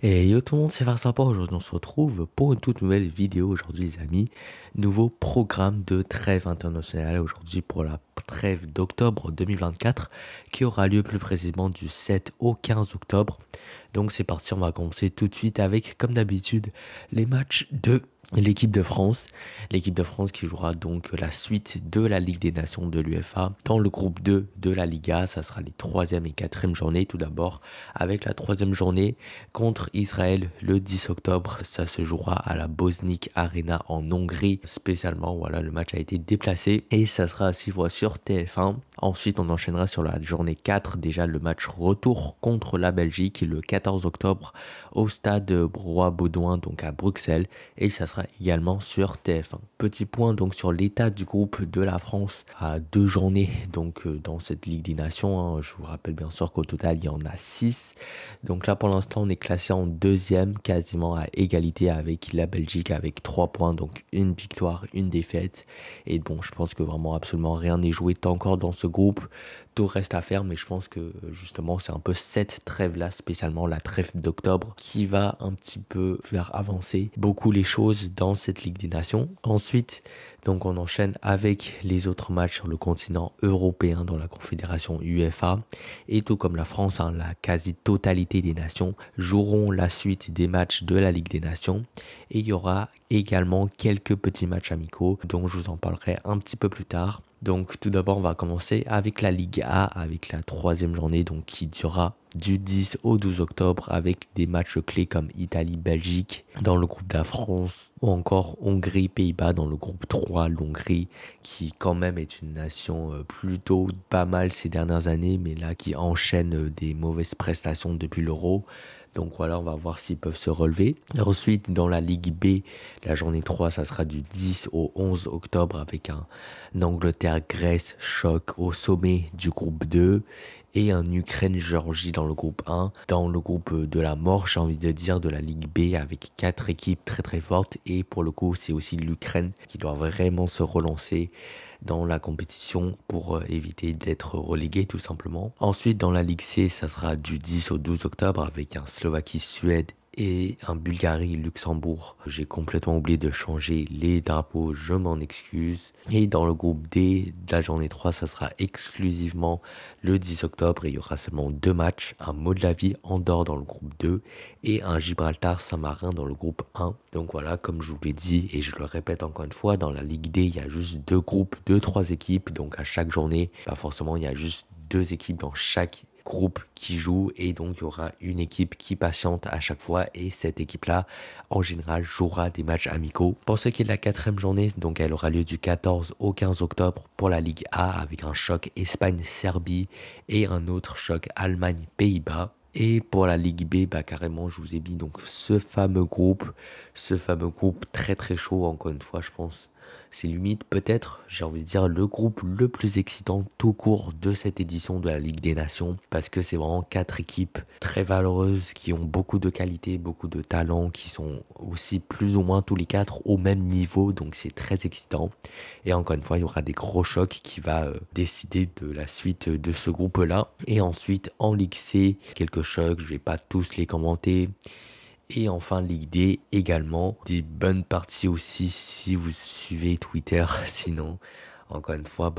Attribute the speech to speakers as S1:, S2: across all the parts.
S1: Et yo tout le monde, c'est Vincent. Aujourd'hui on se retrouve pour une toute nouvelle vidéo aujourd'hui les amis. Nouveau programme de trêve internationale aujourd'hui pour la trêve d'octobre 2024 qui aura lieu plus précisément du 7 au 15 octobre. Donc c'est parti, on va commencer tout de suite avec comme d'habitude les matchs de l'équipe de France. L'équipe de France qui jouera donc la suite de la Ligue des Nations de l'UEFA dans le groupe 2 de la Liga. Ça sera les 3e et 4e journées tout d'abord avec la 3e journée contre Israël le 10 octobre. Ça se jouera à la Bosniak Arena en Hongrie. Spécialement, voilà, le match a été déplacé et ça sera à suivre sur TF1. Ensuite, on enchaînera sur la journée 4, déjà le match retour contre la Belgique le 14 octobre au stade Roi-Baudouin, donc à Bruxelles, et ça sera également sur TF1. Petit point donc sur l'état du groupe de la France à 2 journées donc dans cette Ligue des Nations. Hein. Je vous rappelle bien sûr qu'au total, il y en a 6. Donc là, pour l'instant, on est classé en 2e, quasiment à égalité avec la Belgique, avec 3 points, donc une victoire, une défaite. Et bon, je pense que vraiment absolument rien n'est joué encore dans ce groupe. Tout reste à faire, mais je pense que justement, c'est un peu cette trêve-là, spécialement la trêve d'octobre, qui va un petit peu faire avancer beaucoup les choses dans cette Ligue des Nations. Ensuite, donc on enchaîne avec les autres matchs sur le continent européen dans la confédération UEFA. Et tout comme la France, hein, la quasi-totalité des nations joueront la suite des matchs de la Ligue des Nations. Et il y aura également quelques petits matchs amicaux dont je vous en parlerai un petit peu plus tard. Donc tout d'abord, on va commencer avec la Ligue A, avec la 3e journée donc qui durera du 10 au 12 octobre avec des matchs clés comme Italie-Belgique dans le groupe de la France ou encore Hongrie-Pays-Bas dans le groupe 3, l'Hongrie qui quand même est une nation plutôt pas mal ces dernières années mais là qui enchaîne des mauvaises prestations depuis l'Euro. Donc voilà, on va voir s'ils peuvent se relever. Ensuite, dans la Ligue B, la journée 3, ça sera du 10 au 11 octobre avec un Angleterre-Grèce choc au sommet du groupe 2 et un Ukraine-Géorgie dans le groupe 1. Dans le groupe de la mort, j'ai envie de dire, de la Ligue B avec 4 équipes très très fortes. Et pour le coup, c'est aussi l'Ukraine qui doit vraiment se relancer dans la compétition pour éviter d'être relégué tout simplement. Ensuite, dans la Ligue C, ça sera du 10 au 12 octobre avec un Slovaquie-Suède et un Bulgarie-Luxembourg. J'ai complètement oublié de changer les drapeaux, je m'en excuse. Et dans le groupe D, de la journée 3, ça sera exclusivement le 10 octobre et il y aura seulement 2 matchs, un Moldavie Andorre dans le groupe 2 et un Gibraltar-Saint-Marin dans le groupe 1. Donc voilà, comme je vous l'ai dit et je le répète encore une fois, dans la Ligue D, il y a juste 2 groupes, 2-3 équipes, donc à chaque journée, forcément il y a juste 2 équipes dans chaque groupe qui joue et donc il y aura une équipe qui patiente à chaque fois et cette équipe là en général jouera des matchs amicaux. Pour ce qui est de la 4e journée, donc elle aura lieu du 14 au 15 octobre pour la Ligue A avec un choc Espagne-Serbie et un autre choc Allemagne-Pays-Bas. Et pour la Ligue B, carrément, je vous ai mis donc ce fameux groupe très très chaud, encore une fois, je pense. C'est limite peut-être, j'ai envie de dire, le groupe le plus excitant tout court de cette édition de la Ligue des Nations parce que c'est vraiment 4 équipes très valeureuses qui ont beaucoup de qualité, beaucoup de talent, qui sont aussi plus ou moins tous les 4 au même niveau, donc c'est très excitant. Et encore une fois, il y aura des gros chocs qui va décider de la suite de ce groupe-là. Et ensuite, en Ligue C, quelques chocs, je vais pas tous les commenter. Et enfin, Ligue D également, des bonnes parties aussi si vous suivez Twitter. Sinon, encore une fois,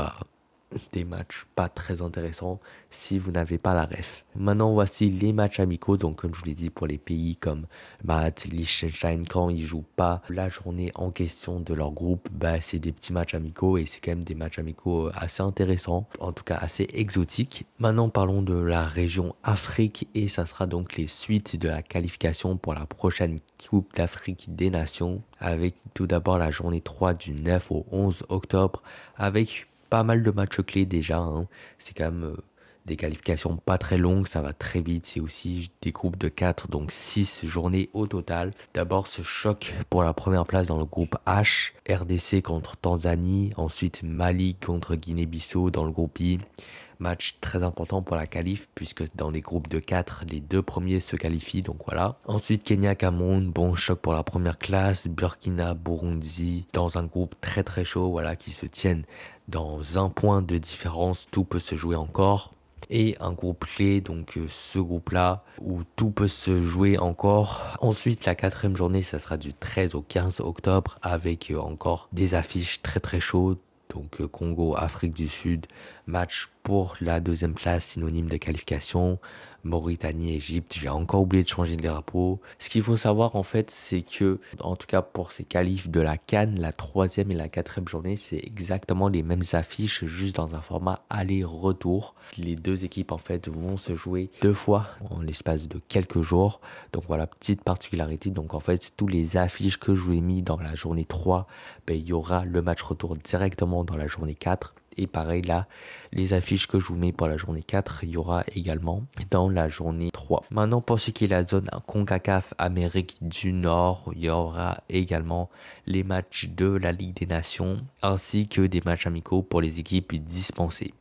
S1: des matchs pas très intéressants si vous n'avez pas la ref. Maintenant, voici les matchs amicaux. Donc, comme je vous l'ai dit, pour les pays comme Malte, Liechtenstein, quand ils jouent pas la journée en question de leur groupe, c'est des petits matchs amicaux et c'est quand même des matchs amicaux assez intéressants, en tout cas assez exotiques. Maintenant, parlons de la région Afrique et ça sera donc les suites de la qualification pour la prochaine Coupe d'Afrique des Nations avec tout d'abord la journée 3 du 9 au 11 octobre avec pas mal de matchs clés déjà, hein. C'est quand même des qualifications pas très longues, ça va très vite. C'est aussi des groupes de 4, donc 6 journées au total. D'abord ce choc pour la première place dans le groupe H, RDC contre Tanzanie, ensuite Mali contre Guinée-Bissau dans le groupe I. Match très important pour la qualif puisque dans les groupes de 4, les 2 premiers se qualifient, donc voilà. Ensuite Kenya-Cameroun, bon choc pour la première classe, Burkina-Burundi dans un groupe très très chaud, voilà, qui se tiennent dans un point de différence, tout peut se jouer encore. Et un groupe clé, donc ce groupe-là, où tout peut se jouer encore. Ensuite, la quatrième journée, ça sera du 13 au 15 octobre, avec encore des affiches très très chaudes. Donc Congo, Afrique du Sud, match pour la deuxième place, synonyme de qualification. Mauritanie, Égypte, j'ai encore oublié de changer les drapeaux. Ce qu'il faut savoir en fait, c'est que, en tout cas pour ces qualifs de la CAN, la troisième et la quatrième journée, c'est exactement les mêmes affiches, juste dans un format aller-retour. Les deux équipes en fait vont se jouer deux fois en l'espace de quelques jours. Donc voilà, petite particularité. Donc en fait, tous les affiches que je vous ai mis dans la journée 3, ben, il y aura le match retour directement dans la journée 4. Et pareil là, les affiches que je vous mets pour la journée 4, il y aura également dans la journée 3. Maintenant, pour ce qui est la zone CONCACAF Amérique du Nord, il y aura également les matchs de la Ligue des Nations, ainsi que des matchs amicaux pour les équipes dispensées.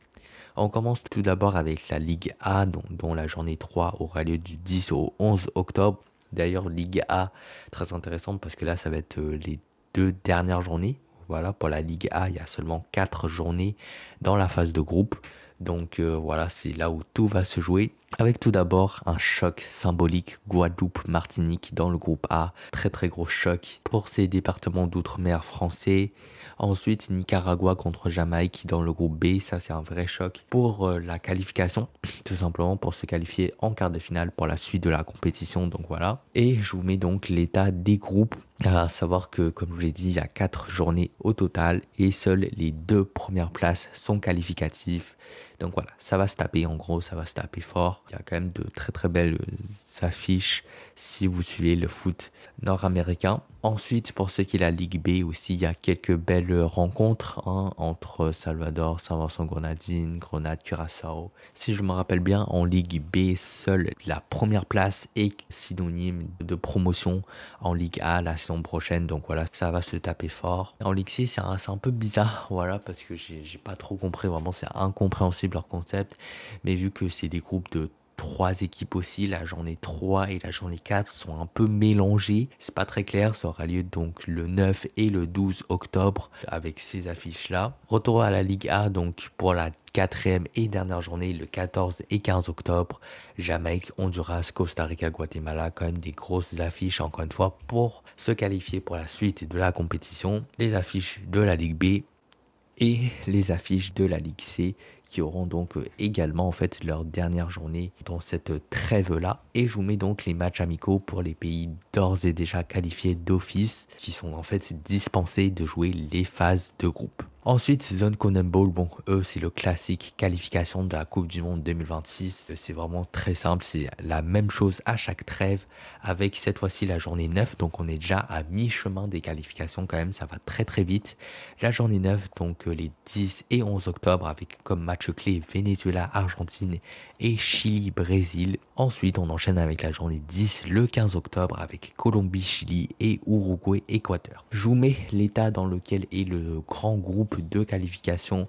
S1: On commence tout d'abord avec la Ligue A, dont la journée 3 aura lieu du 10 au 11 octobre. D'ailleurs, Ligue A, très intéressante parce que là, ça va être les 2 dernières journées. Voilà, pour la Ligue A, il y a seulement 4 journées dans la phase de groupe. Donc voilà, c'est là où tout va se jouer. Avec tout d'abord un choc symbolique Guadeloupe-Martinique dans le groupe A. Très très gros choc pour ces départements d'outre-mer français. Ensuite, Nicaragua contre Jamaïque dans le groupe B. Ça, c'est un vrai choc pour la qualification. Tout simplement pour se qualifier en quart de finale pour la suite de la compétition. Donc voilà. Et je vous mets donc l'état des groupes. À savoir que, comme je vous l'ai dit, il y a 4 journées au total et seules les 2 premières places sont qualificatives. Donc voilà, ça va se taper, en gros, ça va se taper fort. Il y a quand même de très très belles affiches si vous suivez le foot nord-américain. Ensuite, pour ce qui est la Ligue B aussi, il y a quelques belles rencontres entre Salvador, Saint-Vincent-Grenadines, Grenade, Curaçao. Si je me rappelle bien, en Ligue B, seule la première place est synonyme de promotion en Ligue A la saison prochaine. Donc voilà, ça va se taper fort. En Ligue C, c'est un peu bizarre, voilà, parce que j'ai pas trop compris, vraiment, c'est incompréhensible leur concept. Mais vu que c'est des groupes de 3 équipes aussi, la journée 3 et la journée 4 sont un peu mélangées. C'est pas très clair, ça aura lieu donc le 9 et le 12 octobre avec ces affiches-là. Retour à la Ligue A donc pour la quatrième et dernière journée, le 14 et 15 octobre. Jamaïque, Honduras, Costa Rica, Guatemala, quand même des grosses affiches encore une fois pour se qualifier pour la suite de la compétition. Les affiches de la Ligue B et les affiches de la Ligue C qui auront donc également en fait leur dernière journée dans cette trêve-là. Et je vous mets donc les matchs amicaux pour les pays d'ores et déjà qualifiés d'office qui sont en fait dispensés de jouer les phases de groupe. Ensuite, Zone Condom Bowl, bon, eux, c'est le classique qualification de la Coupe du Monde 2026. C'est vraiment très simple, c'est la même chose à chaque trêve avec cette fois-ci la journée 9. Donc, on est déjà à mi-chemin des qualifications quand même, ça va très très vite. La journée 9, donc les 10 et 11 octobre avec comme match clé Venezuela, Argentine et Chili-Brésil. Ensuite, on enchaîne avec la journée 10, le 15 octobre avec Colombie, Chili et Uruguay, Équateur. Je vous mets l'état dans lequel est le grand groupe de qualification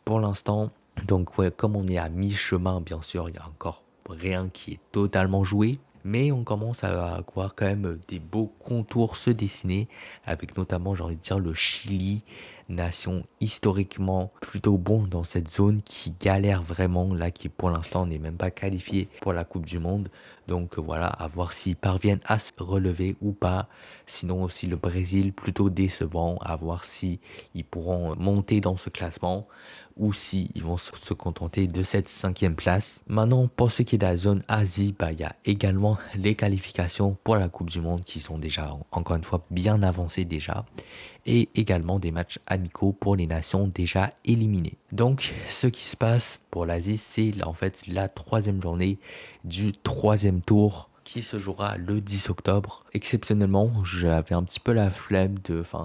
S1: pour l'instant. Donc ouais, comme on est à mi-chemin, bien sûr, il y a encore rien qui est totalement joué. Mais on commence à voir quand même des beaux contours se dessiner avec notamment, j'ai envie de dire, le Chili, nation historiquement plutôt bon dans cette zone qui galère vraiment, là qui pour l'instant n'est même pas qualifié pour la Coupe du Monde. Donc voilà, à voir s'ils parviennent à se relever ou pas. Sinon aussi le Brésil plutôt décevant, à voir si ils pourront monter dans ce classement ou si ils vont se contenter de cette 5e place. Maintenant, pour ce qui est de la zone Asie, il y a également les qualifications pour la Coupe du Monde qui sont déjà, encore une fois, bien avancées déjà. Et également des matchs amicaux pour les nations déjà éliminées. Donc, ce qui se passe pour l'Asie, c'est en fait la 3e journée du 3e tour qui se jouera le 10 octobre. Exceptionnellement, j'avais un petit peu la flemme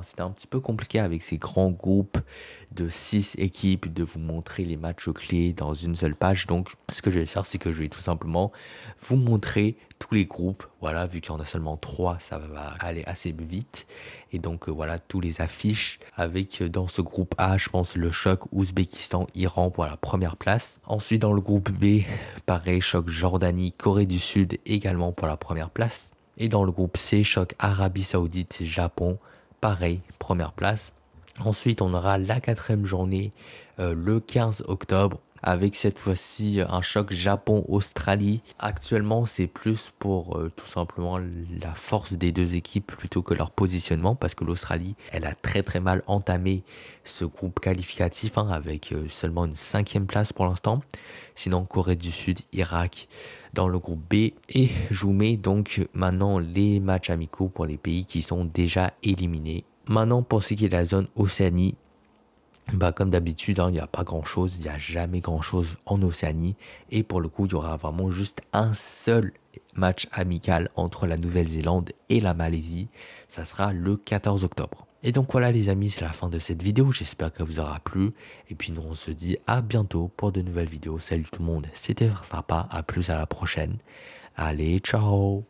S1: c'était un petit peu compliqué avec ces grands groupes de 6 équipes de vous montrer les matchs clés dans une seule page. Donc, ce que je vais faire, c'est que je vais tout simplement vous montrer tous les groupes. Voilà, vu qu'il y en a seulement 3, ça va aller assez vite. Et donc, voilà, tous les affiches avec dans ce groupe A, je pense, le choc Ouzbékistan-Iran pour la première place. Ensuite, dans le groupe B, pareil, choc Jordanie-Corée du Sud également pour la première place. Et dans le groupe C, choc Arabie Saoudite-Japon, pareil, première place. Ensuite, on aura la 4e journée le 15 octobre avec cette fois-ci un choc Japon-Australie. Actuellement, c'est plus pour tout simplement la force des deux équipes plutôt que leur positionnement, parce que l'Australie, elle a très mal entamé ce groupe qualificatif avec seulement une 5e place pour l'instant. Sinon, Corée du Sud, Irak dans le groupe B, et je vous mets donc maintenant les matchs amicaux pour les pays qui sont déjà éliminés. Maintenant, pour ce qui est de la zone Océanie, comme d'habitude, il n'y a pas grand chose, il n'y a jamais grand chose en Océanie, et pour le coup il y aura vraiment juste un seul match amical entre la Nouvelle-Zélande et la Malaisie. Ça sera le 14 octobre. Et donc voilà les amis, c'est la fin de cette vidéo, j'espère qu'elle vous aura plu, et puis nous on se dit à bientôt pour de nouvelles vidéos. Salut tout le monde, c'était Verstappen, à plus, à la prochaine, allez ciao.